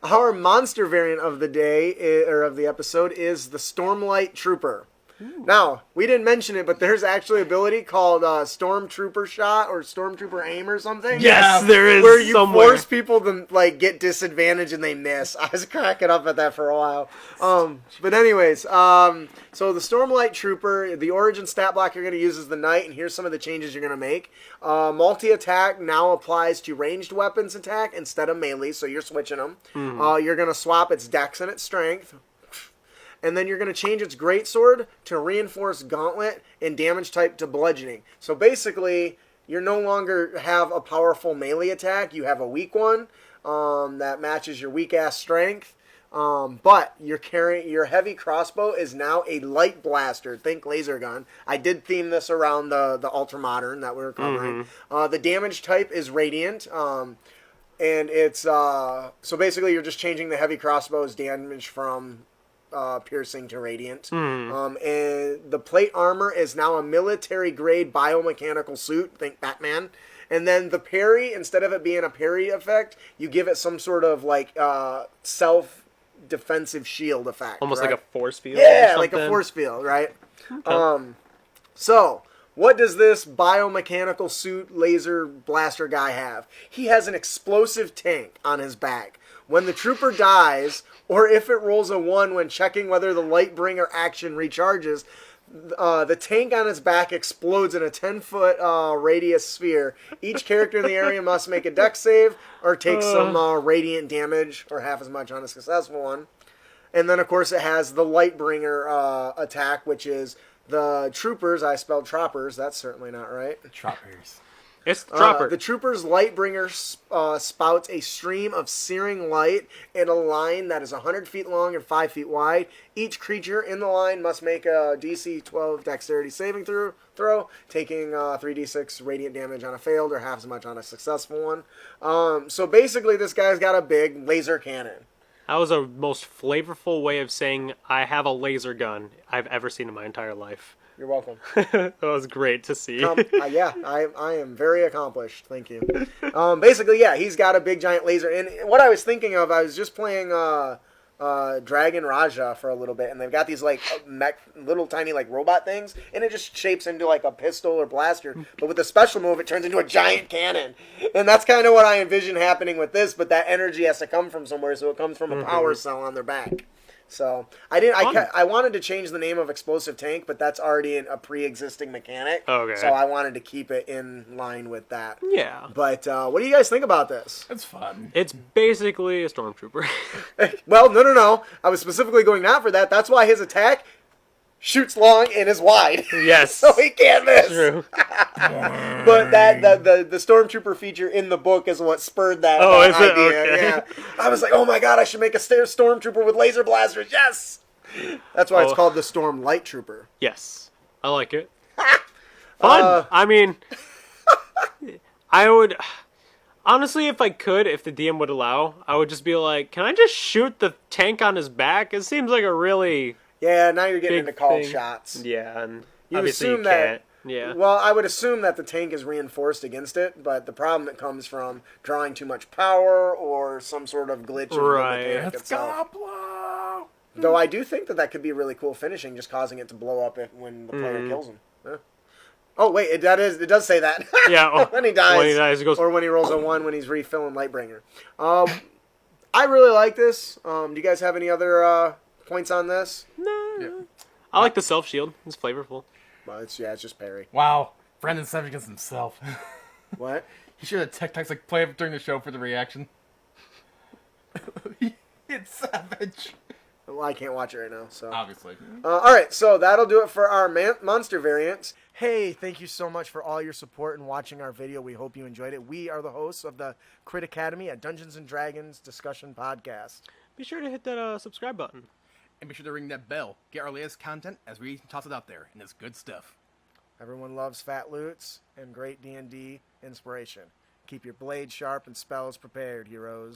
Our monster variant of the day, or of the episode, is the Stormlight Trooper. Ooh. Now, we didn't mention it, but there's actually an ability called Stormtrooper Shot or Stormtrooper Aim or something. Yes, there is. Where you somewhere. force people to get disadvantage and they miss. I was cracking up at that for a while. But anyways, so the Stormlight Trooper, the origin stat block you're going to use is the Knight, and here's some of the changes you're going to make. Multi-attack now applies to ranged weapons attack instead of melee, so you're switching them. Mm-hmm. You're going to swap its dex and its strength. And then you're going to change its Greatsword to Reinforced Gauntlet and damage type to bludgeoning. So basically, you no longer have a powerful melee attack. You have a weak one that matches your weak-ass strength. But your heavy crossbow is now a light blaster. Think laser gun. I did theme this around the ultramodern that we were covering. Mm-hmm. The damage type is radiant. And it's so basically you're just changing the heavy crossbow's damage from piercing to radiant. And the plate armor is now a military grade biomechanical suit. Think Batman. And then the parry, instead of it being a parry effect, you give it some sort of self defensive shield effect. Almost right? like a force field. Yeah, like a force field, right? Okay. So what does this biomechanical suit laser blaster guy have? He has an explosive tank on his back. When the trooper dies, or if it rolls a 1 when checking whether the Lightbringer action recharges, the tank on its back explodes in a 10-foot radius sphere. Each character in the area must make a dex save or take some radiant damage, or half as much on a successful one. And then, of course, it has the Lightbringer attack, which is the troopers. I spelled troppers. That's certainly not right. Troppers. It's Trapper. The Trooper's Lightbringer spouts a stream of searing light in a line that is 100 feet long and 5 feet wide. Each creature in the line must make a DC 12 Dexterity saving throw, taking 3d6 radiant damage on a failed or half as much on a successful one. So basically, this guy's got a big laser cannon. That was the most flavorful way of saying I have a laser gun I've ever seen in my entire life. You're welcome. That was great to see. Yeah, I am very accomplished. Thank you. Basically, yeah, he's got a big giant laser. And what I was thinking of, I was just playing Dragon Raja for a little bit, and they've got these little tiny robot things, and it just shapes into a pistol or blaster. But with a special move, it turns into a giant cannon. And that's kind of what I envision happening with this. But that energy has to come from somewhere, so it comes from a power cell on their back. So I wanted to change the name of Explosive Tank, but that's already a pre-existing mechanic. Okay. So I wanted to keep it in line with that. Yeah. But what do you guys think about this? It's fun. It's basically a stormtrooper. Well, no. I was specifically going not for that. That's why his attack shoots long and is wide. Yes. So he can't miss. True. But the Stormtrooper feature in the book is what spurred that idea. Okay. Yeah. I was like, oh my god, I should make a Stormtrooper with laser blasters. Yes. That's why it's called the Stormlight Trooper. Yes. I like it. Fun. I mean, I would... Honestly, if the DM would allow, I would just be like, can I just shoot the tank on his back? It seems like a really... Yeah, now you're getting into called shots. Yeah, and you obviously assume you that, can't. Yeah. Well, I would assume that the tank is reinforced against it, but the problem that comes from drawing too much power or some sort of glitch in the mechanic itself. Blow. Though I do think that could be really cool finishing, just causing it to blow up when the player kills him. Yeah. Oh wait, it does say that. Yeah. When he dies, it goes... or when he rolls a 1 when he's refilling Lightbringer. I really like this. Do you guys have any other points on this? No. Yeah. I like the self shield. It's flavorful. Well, it's just Parry. Wow, Brendan's savage against himself. What? He should have tech play it during the show for the reaction. It's savage. Well, I can't watch it right now, so obviously. All right, so that'll do it for our monster variants. Hey, thank you so much for all your support and watching our video. We hope you enjoyed it. We are the hosts of the Crit Academy, a Dungeons and Dragons discussion podcast. Be sure to hit that subscribe button. And be sure to ring that bell. Get our latest content as we toss it out there, and it's good stuff. Everyone loves fat loots and great D&D inspiration. Keep your blade sharp and spells prepared, heroes.